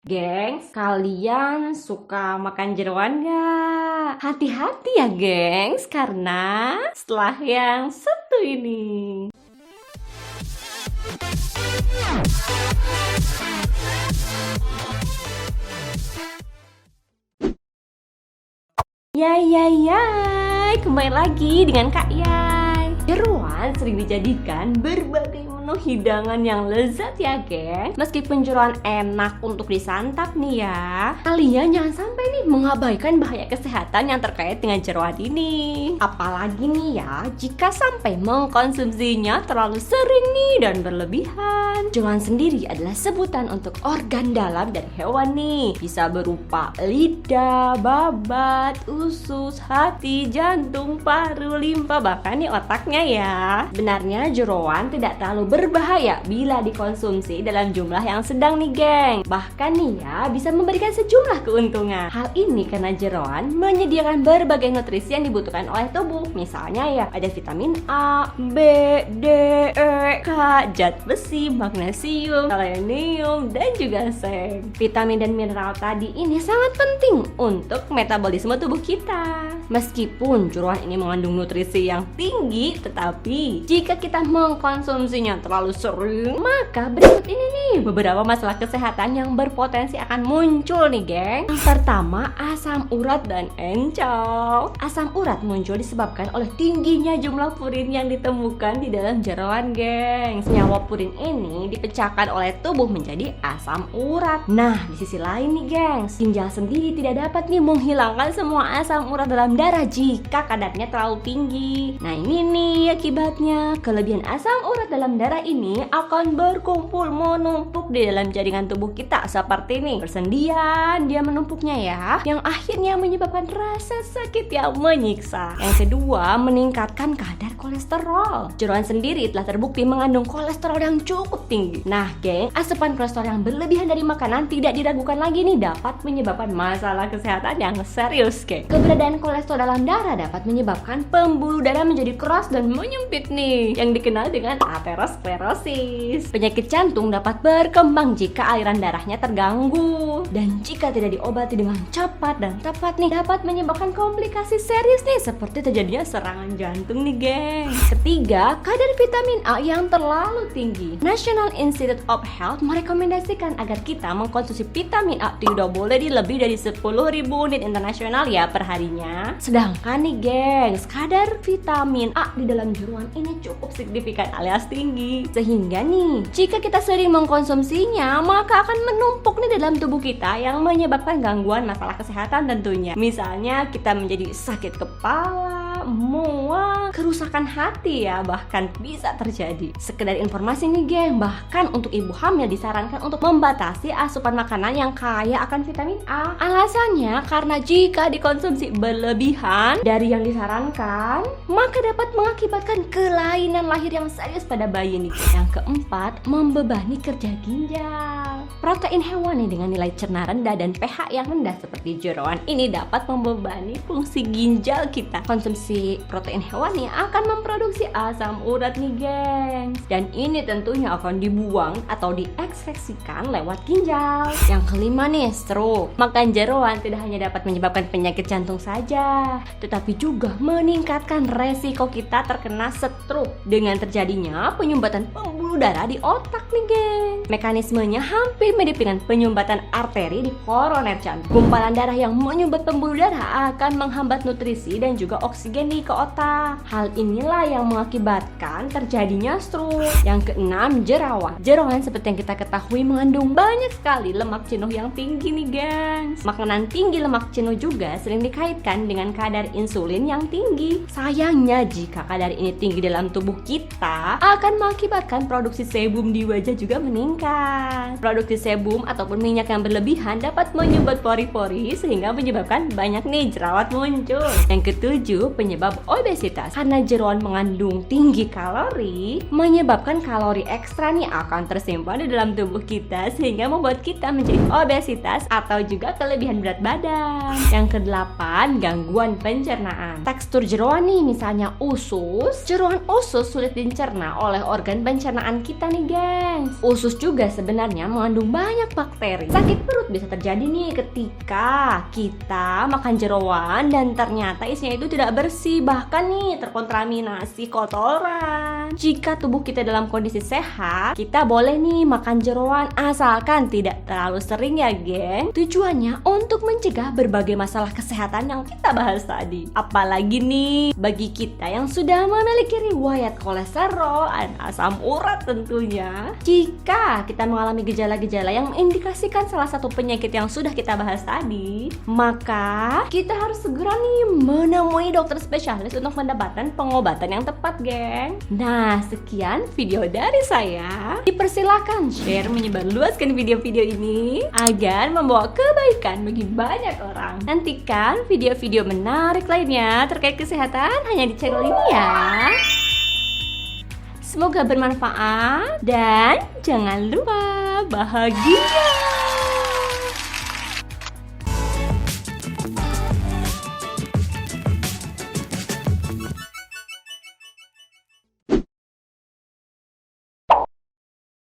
Gengs, kalian suka makan jeroan nggak? Hati-hati ya gengs, karena setelah yang satu ini. Yay, kembali lagi dengan Kak Yay. Jeroan sering dijadikan berbagai menu hidangan yang lezat ya geng. Meskipun jeroan enak untuk disantap nih ya, kalian jangan sampai nih mengabaikan bahaya kesehatan yang terkait dengan jeroan ini. Apalagi nih ya, jika sampai mengkonsumsinya terlalu sering nih dan berlebihan. Jeroan sendiri adalah sebutan untuk organ dalam dan hewan nih. Bisa berupa lidah, babat, usus, hati, jantung, paru, limpa, bahkan nih otaknya ya. Benarnya jeroan tidak terlalu berbahaya bila dikonsumsi dalam jumlah yang sedang nih geng. Bahkan nih ya, bisa memberikan sejumlah keuntungan. Hal ini karena jeroan menyediakan berbagai nutrisi yang dibutuhkan oleh tubuh. Misalnya ya, ada vitamin A, B, D, E, K, zat besi, magnesium, selenium, dan juga seng. Vitamin dan mineral tadi ini sangat penting untuk metabolisme tubuh kita. Meskipun jeroan ini mengandung nutrisi yang tinggi, tetapi jika kita mengkonsumsinya terlalu sering, maka berikut ini nih beberapa masalah kesehatan yang berpotensi akan muncul nih geng. Yang pertama, asam urat dan encok. Asam urat muncul disebabkan oleh tingginya jumlah purin yang ditemukan di dalam jeroan geng. Senyawa purin ini dipecahkan oleh tubuh menjadi asam urat. Nah, di sisi lain nih geng, ginjal sendiri tidak dapat nih menghilangkan semua asam urat dalam darah jika kadarnya terlalu tinggi. Nah ini nih akibatnya, kelebihan asam urat dalam darah ini akan berkumpul menumpuk di dalam jaringan tubuh kita seperti ini. Persendian dia menumpuknya ya, yang akhirnya menyebabkan rasa sakit yang menyiksa. Yang kedua, meningkatkan kadar kolesterol. Jeroan sendiri telah terbukti mengandung kolesterol yang cukup tinggi. Nah geng, asupan kolesterol yang berlebihan dari makanan tidak diragukan lagi nih dapat menyebabkan masalah kesehatan yang serius geng. Keberadaan kolesterol dalam darah dapat menyebabkan pembuluh darah menjadi keras dan menyempit nih, yang dikenal dengan aterosklerosis. Penyakit jantung dapat berkembang jika aliran darahnya terganggu, dan jika tidak diobati dengan cepat dan tepat nih, dapat menyebabkan komplikasi serius nih seperti terjadinya serangan jantung nih geng. Ketiga, kadar vitamin A yang terlalu tinggi. National Institute of Health merekomendasikan agar kita mengkonsumsi vitamin A tidak boleh di lebih dari 10.000 unit internasional ya per harinya. Sedangkan nih gengs, kadar vitamin A di dalam jeroan ini cukup signifikan alias tinggi. Sehingga nih, jika kita sering mengkonsumsinya, maka akan menumpuk nih dalam tubuh kita yang menyebabkan gangguan masalah kesehatan tentunya. Misalnya kita menjadi sakit kepala, mual, kerusakan hati ya, bahkan bisa terjadi. Sekedar informasi nih geng, bahkan untuk ibu hamil disarankan untuk membatasi asupan makanan yang kaya akan vitamin A. Alasannya karena jika dikonsumsi berlebihan dari yang disarankan, maka dapat mengakibatkan kelainan lahir yang serius pada bayi nih. Yang keempat, membebani kerja ginjal. Protein hewani dengan nilai cerna rendah dan pH yang rendah seperti jeroan ini dapat membebani fungsi ginjal kita. Konsumsi protein hewani akan memproduksi asam urat nih gengs, dan ini tentunya akan dibuang atau diekstraksikan lewat ginjal. Yang kelima nih, stroke. Makan jeroan tidak hanya dapat menyebabkan penyakit jantung saja, tetapi juga meningkatkan resiko kita terkena stroke dengan terjadinya penyumbatan pembuluh darah di otak nih geng. Mekanismenya hampir mirip dengan penyumbatan arteri di koroner jantung. Gumpalan darah yang menyumbat pembuluh darah akan menghambat nutrisi dan juga oksigen ke otak. Hal inilah yang mengakibatkan terjadinya stroke. Yang keenam, jerawat. Jeroan seperti yang kita ketahui mengandung banyak sekali lemak jenuh yang tinggi nih gengs. Makanan tinggi lemak jenuh juga sering dikaitkan dengan kadar insulin yang tinggi. Sayangnya jika kadar ini tinggi dalam tubuh kita, akan mengakibatkan produksi sebum di wajah juga meningkat. Produksi sebum ataupun minyak yang berlebihan dapat menyumbat pori-pori sehingga menyebabkan banyak nih jerawat muncul. Yang ketujuh, penyebab penyebab obesitas. Karena jeroan mengandung tinggi kalori, menyebabkan kalori ekstra nih akan tersimpan di dalam tubuh kita sehingga membuat kita menjadi obesitas atau juga kelebihan berat badan. Yang kedelapan, gangguan pencernaan. Tekstur jeroan nih, misalnya usus. Jeroan usus sulit dicerna oleh organ pencernaan kita nih, gengs. Usus juga sebenarnya mengandung banyak bakteri. Sakit perut bisa terjadi nih ketika kita makan jeroan dan ternyata isinya itu tidak bersih, bahkan nih terkontaminasi kotoran. Jika tubuh kita dalam kondisi sehat, kita boleh nih makan jeroan asalkan tidak terlalu sering ya, geng. Tujuannya untuk mencegah berbagai masalah kesehatan yang kita bahas tadi. Apalagi nih bagi kita yang sudah memiliki riwayat kolesterol dan asam urat tentunya. Jika kita mengalami gejala-gejala yang mengindikasikan salah satu penyakit yang sudah kita bahas tadi, maka kita harus segera nih menemui dokter spesialis untuk mendapatkan pengobatan yang tepat, geng. Nah, sekian video dari saya. Dipersilakan share, menyebarluaskan video-video ini agar membawa kebaikan bagi banyak orang. Nantikan video-video menarik lainnya terkait kesehatan hanya di channel ini ya. Semoga bermanfaat dan jangan lupa bahagia.